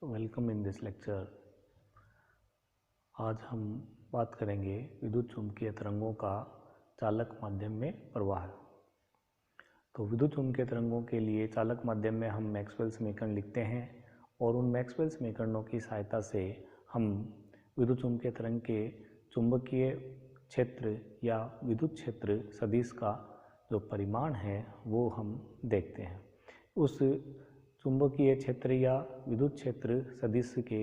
Welcome in this lecture. आज हम बात करेंगे विद्युत चुम्बकीय तरंगों का चालक माध्यम में प्रवाह। तो विद्युत चुम्बकीय तरंगों के लिए चालक माध्यम में हम मैक्सवेल समीकरण लिखते हैं और उन मैक्सवेल समीकरणों की सहायता से हम विद्युत चुम्बकीय तरंग के चुंबकीय क्षेत्र या विद्युत क्षेत्र सदिश का जो परिमाण है वो हम देखते हैं। उस चुंबकीय क्षेत्र या विद्युत क्षेत्र सदिश के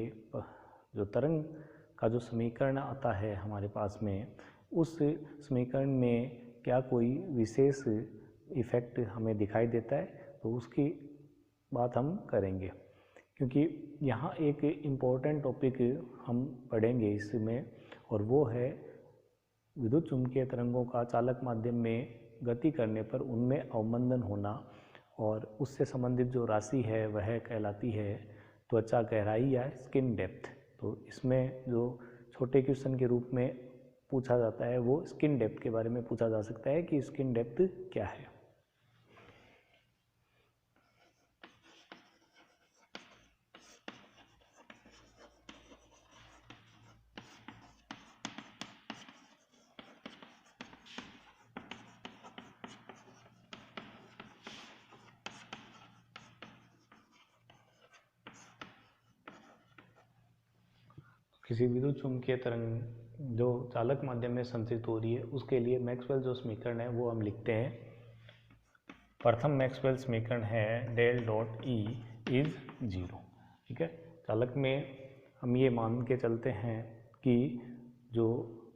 जो तरंग का जो समीकरण आता है हमारे पास में, उस समीकरण में क्या कोई विशेष इफेक्ट हमें दिखाई देता है, तो उसकी बात हम करेंगे। क्योंकि यहाँ एक इम्पोर्टेंट टॉपिक हम पढ़ेंगे इसमें, और वो है विद्युत चुम्बकीय तरंगों का चालक माध्यम में गति करने पर उनमें अवमंदन होना, और उससे संबंधित जो राशि है वह कहलाती है त्वचा गहराई या स्किन डेप्थ। तो इसमें जो छोटे क्वेश्चन के रूप में पूछा जाता है वो स्किन डेप्थ के बारे में पूछा जा सकता है कि स्किन डेप्थ क्या है। किसी विद्युत चुम्बकीय तरंग जो चालक माध्यम में संचित हो रही है उसके लिए मैक्सवेल जो समीकरण है वो हम लिखते हैं। प्रथम मैक्सवेल समीकरण है डेल डॉट ई इज 0। ठीक है, चालक में हम ये मान के चलते हैं कि जो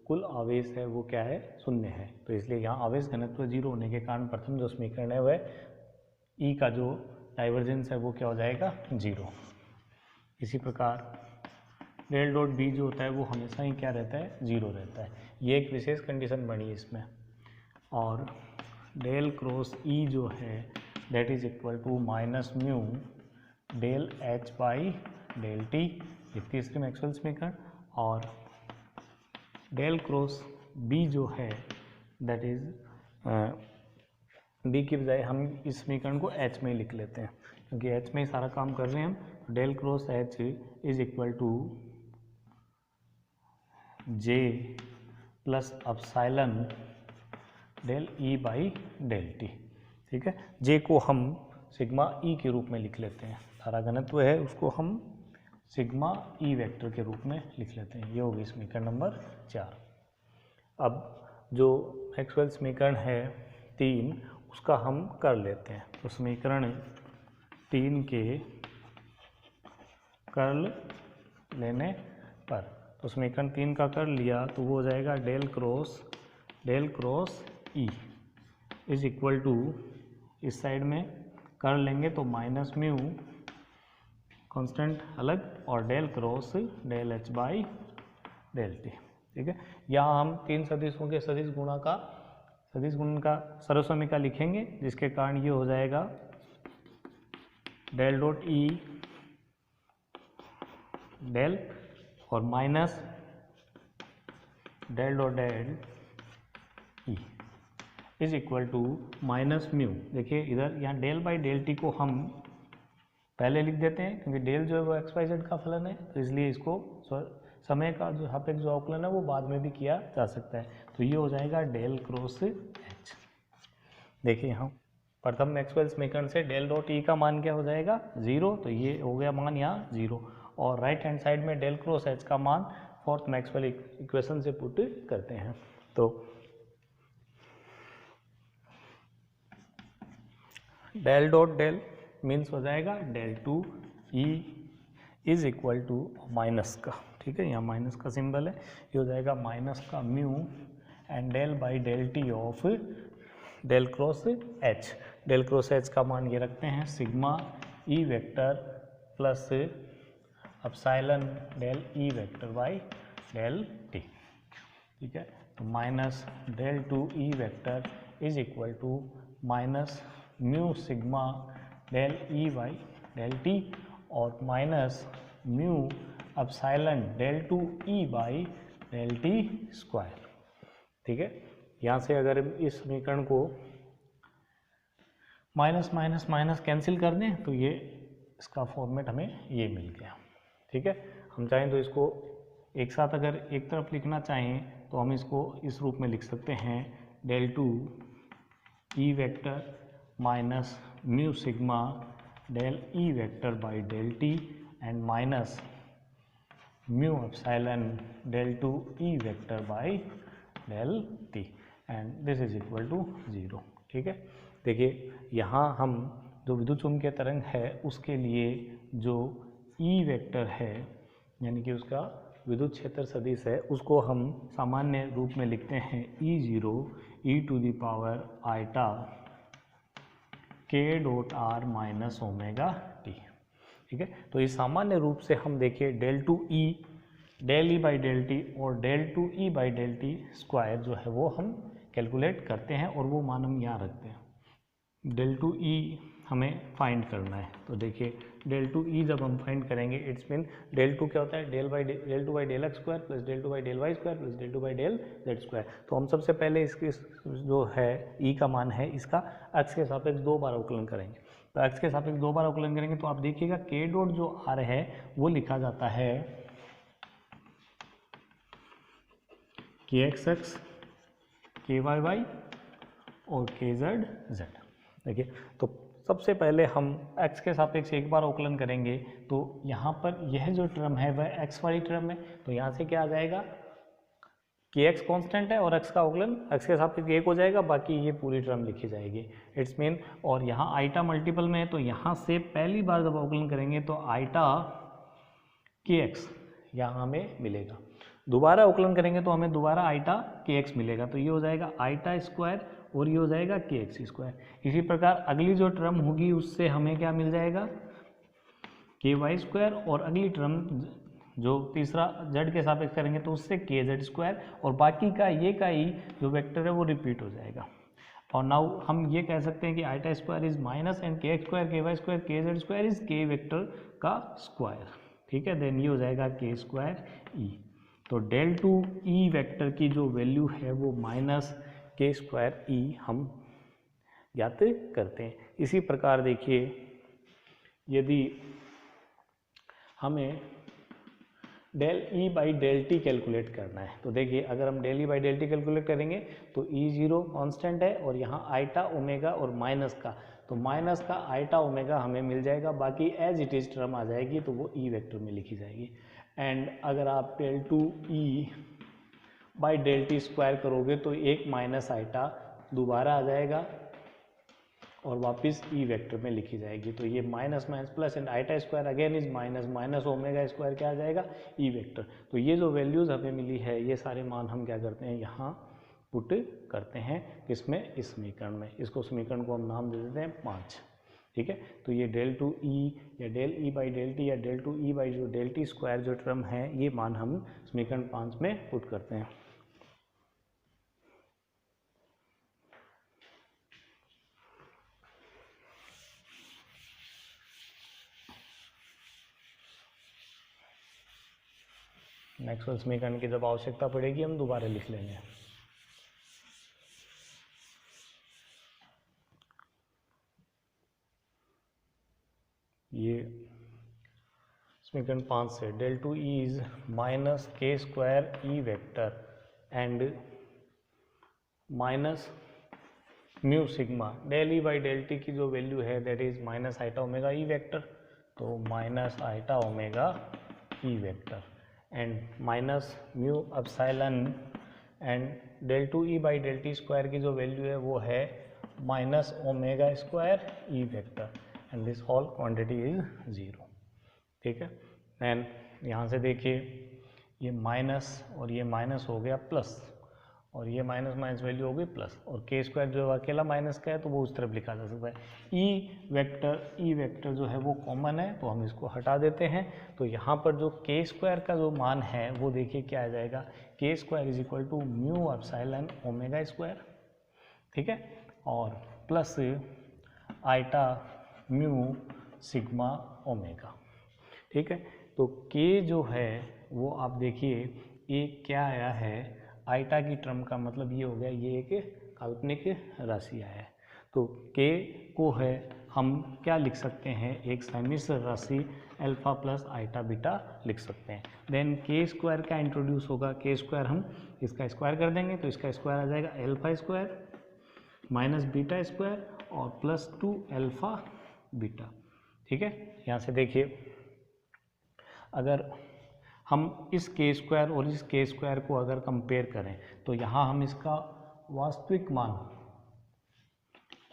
कुल आवेश है वो क्या है, शून्य है। तो इसलिए यहाँ आवेश घनत्व 0 होने के कारण प्रथम जो समीकरण है वह ई का जो डाइवर्जेंस है वो क्या हो जाएगा, 0। इसी प्रकार डेल डॉट बी जो होता है वो हमेशा ही क्या रहता है, 0 रहता है। ये एक विशेष कंडीशन बनी इसमें। और डेल क्रॉस ई जो है that is equal to minus mu del H by del t, ये तीसरी मैक्सवेल समीकरण। और डेल क्रॉस बी जो है दैट इज बी की बजाय हम इस समीकरण को एच में लिख लेते हैं, क्योंकि एच में ही सारा काम कर रहे हैं हम। Del cross H is equal to J plus epsilon del E by del t. ठीक है, जे को हम सिग्मा ई के रूप में लिख लेते हैं। सारा घनत्व है उसको हम सिग्मा ई वेक्टर के रूप में लिख लेते हैं। ये होगी समीकरण नंबर 4। अब जो मैक्सवेल समीकरण है 3 उसका हम कर लेते हैं। तो समीकरण 3 के कर्ल लेने पर, तो समीकरण 3 का कर लिया तो वो हो जाएगा del cross E is equal to, इस साइड में कर लेंगे तो माइनस म्यू कांस्टेंट अलग और del cross del H by del t. ठीक है, यहाँ हम 3 सदिशों के सदिश गुणन का सर्वसमीका लिखेंगे, जिसके कारण ये हो जाएगा डेल डॉट ई डेल और minus del dot del E is equal to minus mu. देखिए इधर यहाँ डेल बाई डेल टी को हम पहले लिख देते हैं, क्योंकि डेल जो है वो एक्स वाई जेड का फलन है, तो इसलिए इसको समय का जो सापेक्ष जो अवकलन है वो बाद में भी किया जा सकता है। तो ये हो जाएगा डेल क्रॉस एच। देखिए यहाँ प्रथम मैक्सवेल समीकरण से डेल डॉट ई का मान क्या हो जाएगा, 0। तो ये हो गया मान यहाँ 0, और राइट हैंड साइड में डेल क्रॉस एच का मान फोर्थ मैक्सवेल इक्वेशन से पुट करते हैं। तो डेल डॉट डेल मीन्स हो जाएगा del two E is equal to minus का, ठीक है, यहाँ माइनस का सिंबल है, ये हो जाएगा माइनस का mu and del by del t of del cross H. Del cross H का मान ये रखते हैं sigma E vector plus epsilon del E vector by del t. ठीक है, तो minus del two E vector is equal to minus mu sigma del E by del t और minus mu epsilon del two E by del t square. ठीक है, यहाँ से अगर इस समीकरण को माइनस माइनस माइनस कैंसिल कर दें तो ये इसका फॉर्मेट हमें ये मिल गया। ठीक है। हम चाहें तो इसको एक साथ अगर एक तरफ लिखना चाहें तो हम इसको इस रूप में लिख सकते हैं, del 2 E vector minus mu sigma del E vector by del t and minus mu epsilon del 2 E vector by del t and this is equal to 0। ठीक है। देखिए यहाँ हम जो विद्युत चुम्बकीय तरंग है उसके लिए जो ई वेक्टर है यानी कि उसका विद्युत क्षेत्र सदिश है उसको हम सामान्य रूप में लिखते हैं E0 e to the power iota k dot r minus omega t. ठीक है। तो इस सामान्य रूप से हम देखिए del 2 e del e by del t और del 2 e by del t square जो है वो हम कैलकुलेट करते हैं और वो मान हम यहाँ रखते हैं। del 2 e हमें फाइंड करना है, तो देखिए del 2 e जब हम फाइंड करेंगे इट्स मीन del 2 क्या होता है, del 2 by del x square plus del 2 by del y square plus del 2 by del z square. तो हम सबसे पहले इसके जो है e का मान है इसका x के सापेक्ष 2 बार अवकलन करेंगे। तो x के सापेक्ष 2 बार अवकलन करेंगे तो आप देखिएगा k डॉट जो r है वो लिखा जाता है kxx kyy और kzz। देखिए तो सबसे पहले हम x के सापेक्ष एक बार अवकलन करेंगे तो यहाँ पर यह जो टर्म है वह x वाली टर्म है, तो यहाँ से क्या आ जाएगा kx कांस्टेंट है और x का अवकलन x के सापेक्ष 1 हो जाएगा, बाकी ये पूरी टर्म लिखी जाएगी इट्स मीन। और यहाँ आइटा मल्टीपल में है तो यहाँ से पहली बार जब अवकलन करेंगे तो आइटा kx यहाँ हमें मिलेगा, दोबारा अवकलन करेंगे तो हमें दोबारा आइटा kx मिलेगा, तो ये हो जाएगा आइटा स्क्वायर और ये हो जाएगा kx स्क्वायर। इसी प्रकार अगली जो टर्म होगी उससे हमें क्या मिल जाएगा ky स्क्वायर और अगली टर्म जो तीसरा z के सापेक्ष करेंगे तो उससे kz स्क्वायर और बाकी का ही जो वेक्टर है वो रिपीट हो जाएगा। और नाउ हम ये कह सकते हैं कि iota square is minus and kx square ky square kz square is k vector का स्क्वायर। ठीक है, देन ये हो जाएगा k स्क्वायर ई। तो del 2 ई वेक्टर की जो वैल्यू है वो माइनस k स्क्वायर ई हम ज्ञात करते हैं। इसी प्रकार देखिए यदि हमें del E by del t calculate करना है तो देखिए अगर हम del E by del t calculate करेंगे तो E0 कांस्टेंट है और यहाँ आइटा ओमेगा और माइनस का, तो माइनस का आइटा ओमेगा हमें मिल जाएगा, बाकी एज इट इज टर्म आ जाएगी तो वो E वेक्टर में लिखी जाएगी। एंड अगर आप del 2 E by del t square करोगे तो एक माइनस आइटा दोबारा आ जाएगा और वापस ई वेक्टर में लिखी जाएगी, तो ये minus minus plus and iota square again is minus minus omega square क्या आ जाएगा ई वेक्टर। तो ये जो वैल्यूज़ हमें मिली है ये सारे मान हम क्या करते हैं यहाँ पुट करते हैं किसमें, इस समीकरण में। इसको समीकरण को हम नाम दे देते हैं 5। ठीक है, तो ये del 2 ई या del E by del t या del 2 ई बाई जो del t स्क्वायर जो टर्म है ये मान हम समीकरण 5 में पुट करते हैं। मैक्सवेल समीकरण की जब आवश्यकता पड़ेगी हम दोबारा लिख लेंगे। ये समीकरण 5 से del 2 E is minus k square E vector and minus mu sigma del E by del t की जो वैल्यू है that is minus eta omega E vector, तो minus eta omega E vector and minus mu epsilon and del 2 E by del t square की जो value है वो है minus omega square E vector and this whole quantity is 0। ठीक है, and यहाँ से देखिए ये माइनस और ये माइनस हो गया प्लस और ये माइनस माइनस वैल्यू हो गई प्लस, और के स्क्वायर जो अकेला माइनस का है तो वो उस तरफ लिखा जा सकता है। ई वेक्टर जो है वो कॉमन है तो हम इसको हटा देते हैं, तो यहाँ पर जो के स्क्वायर का जो मान है वो देखिए क्या आ जाएगा, k square is equal to mu epsilon omega square. ठीक है, और plus iota mu sigma omega. ठीक है, तो के जो है वो आप देखिए एक क्या आया है आइटा की टर्म का मतलब ये हो गया ये एक काल्पनिक राशि आया है, तो के को है हम क्या लिख सकते हैं, एक सम्मिश्र राशि अल्फा प्लस आइटा बीटा लिख सकते हैं। देन के स्क्वायर का इंट्रोड्यूस होगा, के स्क्वायर हम इसका स्क्वायर कर देंगे तो इसका स्क्वायर आ जाएगा alpha square minus beta square और प्लस 2 अल्फा बीटा। ठीक है, यहाँ से देखिए अगर हम इस के स्क्वायर और इस के स्क्वायर को अगर कंपेयर करें तो यहाँ हम इसका वास्तविक मान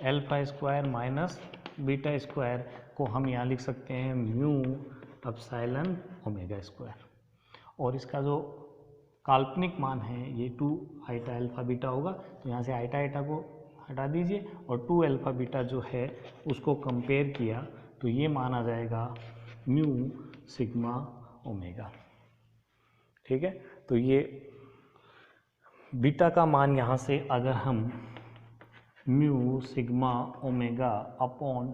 alpha square minus beta square को हम यहाँ लिख सकते हैं म्यू एप्सिलॉन ओमेगा स्क्वायर, और इसका जो काल्पनिक मान है ये 2 आइटा अल्फा बीटा होगा। तो यहाँ से आइटा आइटा को हटा दीजिए और 2 अल्फा बीटा जो है उसको कंपेयर किया तो ये मान आ जाएगा म्यू सिग्मा ओमेगा। ठीक है, तो ये बीटा का मान यहाँ से अगर हम mu sigma omega upon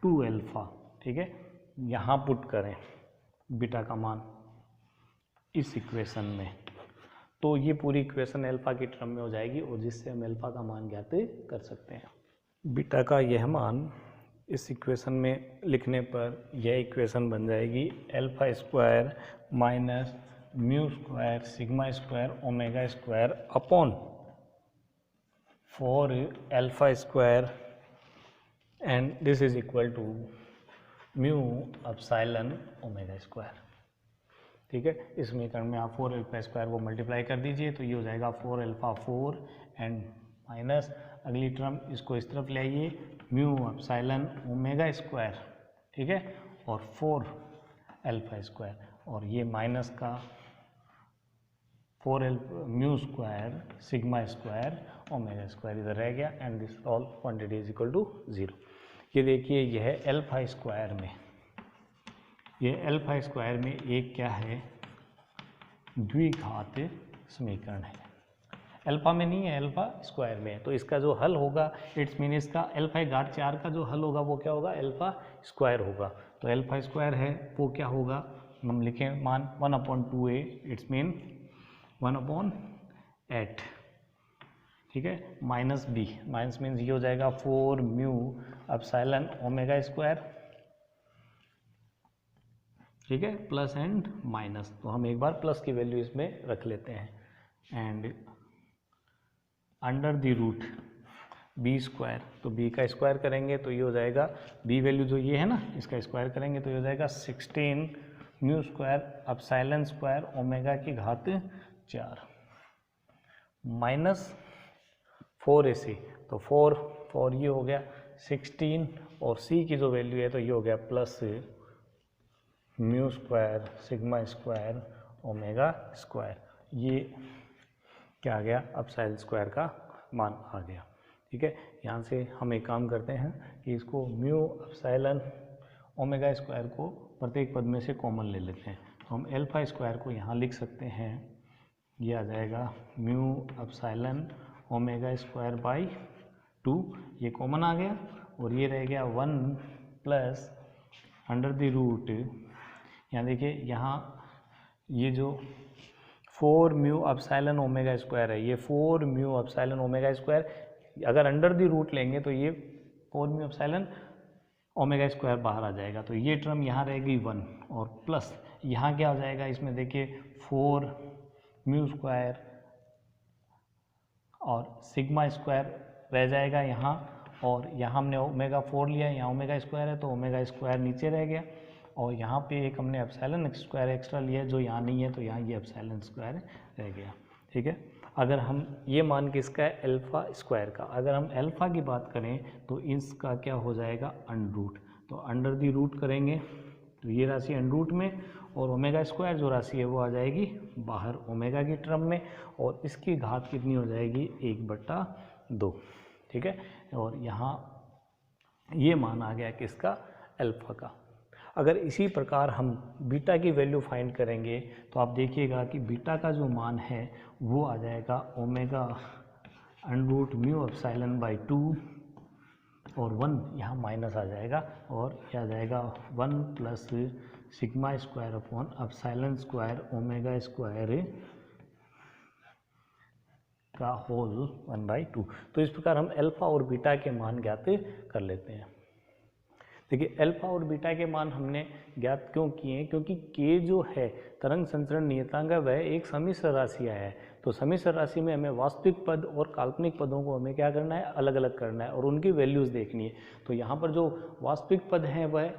2 alpha, ठीक है, यहाँ पुट करें बीटा का मान इस इक्वेशन में, तो ये पूरी इक्वेशन अल्फा की टर्म में हो जाएगी और जिससे हम अल्फा का मान ज्ञात कर सकते हैं। बीटा का यह मान इस इक्वेशन में लिखने पर यह इक्वेशन बन जाएगी alpha square minus mu square sigma square omega square upon 4 alpha square and this is equal to mu epsilon omega square. ठीक है, इस समीकरण में आप 4 अल्फा स्क्वायर को मल्टीप्लाई कर दीजिए तो ये हो जाएगा 4 अल्फा 4 एंड माइनस अगली टर्म इसको इस तरफ ले आइए म्यू एप्सिलॉन ओमेगा स्क्वायर, ठीक है, और 4 अल्फा स्क्वायर और ये माइनस का 4 mu square sigma square omega square इधर रह गया and this all quantity is equal to 0। ये देखिए यह अल्फा स्क्वायर में, ये अल्फा स्क्वायर में एक क्या है, द्विघात समीकरण है। अल्फा में नहीं है, अल्फा स्क्वायर में है, तो इसका जो हल होगा इट्स मीन इसका अल्फा घात 4 का जो हल होगा वो क्या होगा, अल्फा स्क्वायर होगा। तो अल्फा स्क्वायर है वो क्या होगा, हम लिखें मान 1/2a, इट्स मीन 1/8, ठीक है, माइनस बी, माइनस मीन्स ये हो जाएगा 4 म्यू एप्सिलॉन ओमेगा स्क्वायर, ठीक है, प्लस एंड माइनस, तो हम एक बार प्लस की वैल्यू इसमें रख लेते हैं and under the root B square, तो बी का स्क्वायर करेंगे तो ये हो जाएगा बी वैल्यू जो ये है ना इसका स्क्वायर करेंगे तो ये हो जाएगा 16 mu square epsilon square omega की घात 4 माइनस 4ac, तो 4 ये हो गया 16 और c की जो वैल्यू है तो ये हो गया plus mu square sigma square omega square, ये क्या आ गया, एप्सिलॉन स्क्वायर का मान आ गया। ठीक है, यहाँ से हम एक काम करते हैं कि इसको म्यू एप्सिलॉन ओमेगा स्क्वायर को प्रत्येक पद में से कॉमन ले लेते हैं, तो हम अल्फा स्क्वायर को यहाँ लिख सकते हैं, ये आ जाएगा mu epsilon omega square by 2, ये कॉमन आ गया और ये रह गया 1 प्लस अंडर द रूट, यहाँ देखिए यहाँ ये जो 4 म्यू एप्सिलॉन ओमेगा स्क्वायर है, ये 4 म्यू एप्सिलॉन ओमेगा स्क्वायर अगर अंडर द रूट लेंगे तो ये 4 म्यू एप्सिलॉन ओमेगा स्क्वायर बाहर आ जाएगा, तो ये टर्म यहाँ रहेगी 1 और प्लस यहाँ क्या हो जाएगा, इसमें देखिए 4 म्यू स्क्वायर और सिग्मा स्क्वायर रह जाएगा यहाँ, और यहाँ हमने ओमेगा 4 लिया, यहाँ ओमेगा स्क्वायर है तो ओमेगा स्क्वायर नीचे रह गया, और यहाँ पे एक हमने एप्सिलॉन स्क्वायर एक्स्ट्रा लिया जो यहाँ नहीं है तो यहाँ ये एप्सिलॉन स्क्वायर रह गया। ठीक है, अगर हम ये मान के इसका है अल्फा स्क्वायर का, अगर हम अल्फा की बात करें तो इसका क्या हो जाएगा अंडर रूट, तो अंडर दी रूट करेंगे तो ये राशि अंडर रूट में और ओमेगा स्क्वायर जो राशि है वो आ जाएगी बाहर ओमेगा की टर्म में और इसकी घात कितनी हो जाएगी 1/2। ठीक है, और यहाँ ये मान आ गया किसका, अल्फा का। अगर इसी प्रकार हम बीटा की वैल्यू फाइंड करेंगे तो आप देखिएगा कि बीटा का जो मान है वो आ जाएगा omega under root mu epsilon by 2 और 1 यहाँ माइनस आ जाएगा और यह आ जाएगा 1 plus sigma square upon epsilon square omega square का होल 1/2। तो इस प्रकार हम अल्फा और बीटा के मान ज्ञात कर लेते हैं। देखिए अल्फा और बीटा के मान हमने ज्ञात क्यों किए हैं, क्योंकि के जो है तरंग संचरण नियतांक है वह एक सम्मिश्र राशि है। तो सम्मिश्र राशि में हमें वास्तविक पद और काल्पनिक पदों को हमें क्या करना है, अलग अलग करना है और उनकी वैल्यूज़ देखनी है। तो यहाँ पर जो वास्तविक पद हैं वह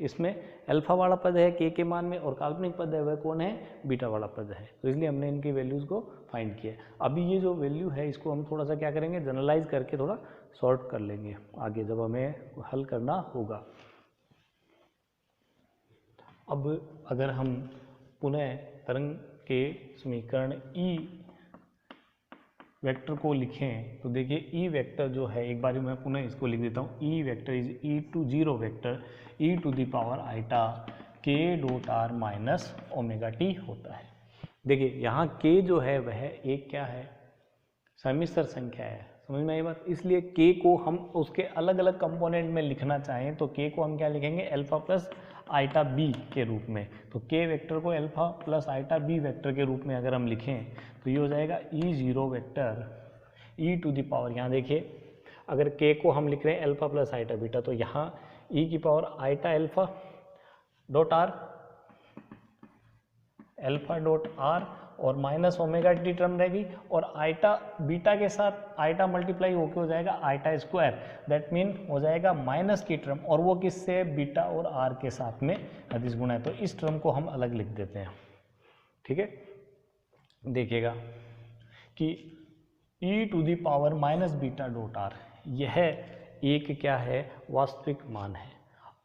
इसमें अल्फा वाला पद है के मान में, और काल्पनिक पद है वह कौन है, बीटा वाला पद है। तो इसलिए हमने इनकी वैल्यूज़ को फाइंड किया। अभी ये जो वैल्यू है इसको हम थोड़ा सा क्या करेंगे, जनरलाइज करके थोड़ा सॉर्ट कर लेंगे आगे जब हमें हल करना होगा। अब अगर हम पुनः तरंग के समीकरण ई वेक्टर को लिखें तो देखिए ई वेक्टर जो है, एक बार मैं पुनः इसको लिख देता हूँ, E vector is E to zero vector e to the power eta k dot r minus omega t होता है। देखिए यहाँ के जो है वह एक क्या है, सम्मिश्र संख्या है, समझ में आई बात। इसलिए के को हम उसके अलग अलग कंपोनेंट में लिखना चाहें तो के को हम क्या लिखेंगे, अल्फा प्लस आइटा बी के रूप में। तो के वेक्टर को alpha plus iota B vector के रूप में अगर हम लिखें तो ये हो जाएगा E zero vector e to the power, यहाँ देखिए अगर के को हम लिख रहे हैं अल्फा प्लस आइटा बीटा तो यहाँ ई की power iota alpha dot r, alpha dot r और माइनस ओमेगा टी टर्म रहेगी, और आइटा बीटा के साथ आइटा मल्टीप्लाई होके हो जाएगा आइटा स्क्वायर, दैट मीन हो जाएगा माइनस की टर्म, और वो किससे, बीटा और आर के साथ में अदिश गुणा है। तो इस टर्म को हम अलग लिख देते हैं, ठीक है। देखिएगा कि e to the power minus beta dot r यह एक क्या है, वास्तविक मान है,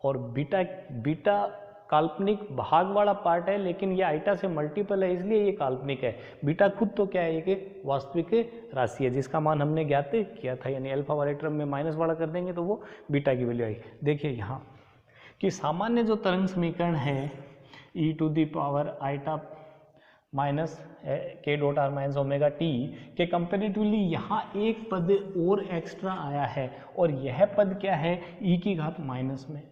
और बीटा काल्पनिक भाग वाला पार्ट है, लेकिन ये आइटा से मल्टीपल है इसलिए ये काल्पनिक है। बीटा खुद तो क्या है, एक वास्तविक राशि है जिसका मान हमने ज्ञात किया था, यानी अल्फा वाले टर्म में माइनस वाला कर देंगे तो वो बीटा की वैल्यू आएगी। देखिए यहाँ कि सामान्य जो तरंग समीकरण है e to the power eta minus k dot r minus omega t के कंपेरेटिवली यहाँ एक पद और एक्स्ट्रा आया है, और यह पद क्या है, ई की घात माइनस में।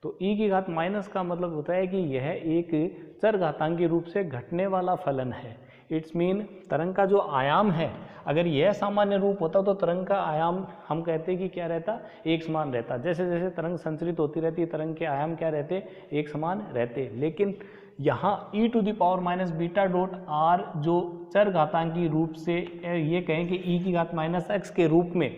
तो ई की घात माइनस का मतलब होता है कि यह एक चरघातांकी रूप से घटने वाला फलन है। इट्स मीन तरंग का जो आयाम है, अगर यह सामान्य रूप होता तो तरंग का आयाम हम कहते कि क्या रहता, एक समान रहता। जैसे जैसे तरंग संचरित होती रहती तरंग के आयाम क्या रहते, एक समान रहते। लेकिन यहाँ e to the power minus beta dot r जो चरघातांकी रूप से ये कहें कि e की घात माइनस एक्स के रूप में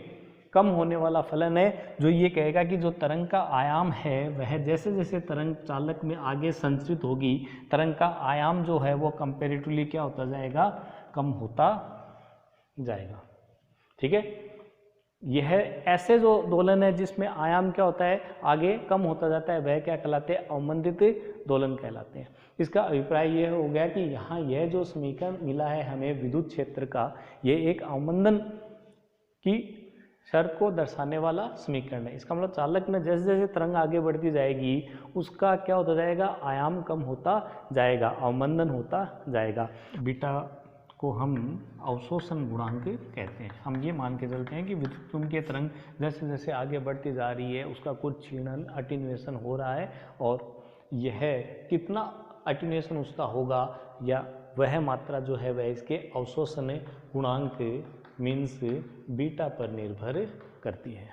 कम होने वाला फलन है, जो ये कहेगा कि जो तरंग का आयाम है वह जैसे जैसे तरंग चालक में आगे संचरित होगी तरंग का आयाम जो है वो कंपेरेटिवली क्या होता जाएगा, कम होता जाएगा, ठीक है। यह ऐसे जो दोलन है जिसमें आयाम क्या होता है, आगे कम होता जाता है, वह क्या कहलाते हैं, अवमंदित दोलन कहलाते हैं। इसका अभिप्राय यह हो गया कि यहाँ यह जो समीकरण मिला है हमें विद्युत क्षेत्र का, ये एक अवमंदन की शर्त को दर्शाने वाला समीकरण है। इसका मतलब चालक में जैसे जैसे तरंग आगे बढ़ती जाएगी उसका क्या होता जाएगा, आयाम कम होता जाएगा, अवमंदन होता जाएगा। बीटा को हम अवशोषण गुणांक कहते हैं। हम ये मान के चलते हैं कि विद्युत चुम्बकीय तरंग जैसे जैसे आगे बढ़ती जा रही है उसका कुछ क्षीणन अटेन्युएशन हो रहा है, और यह कितना अटेन्युएशन उसका होगा या वह मात्रा जो है वह इसके अवशोषण गुणांक मीन्स बीटा पर निर्भर करती है।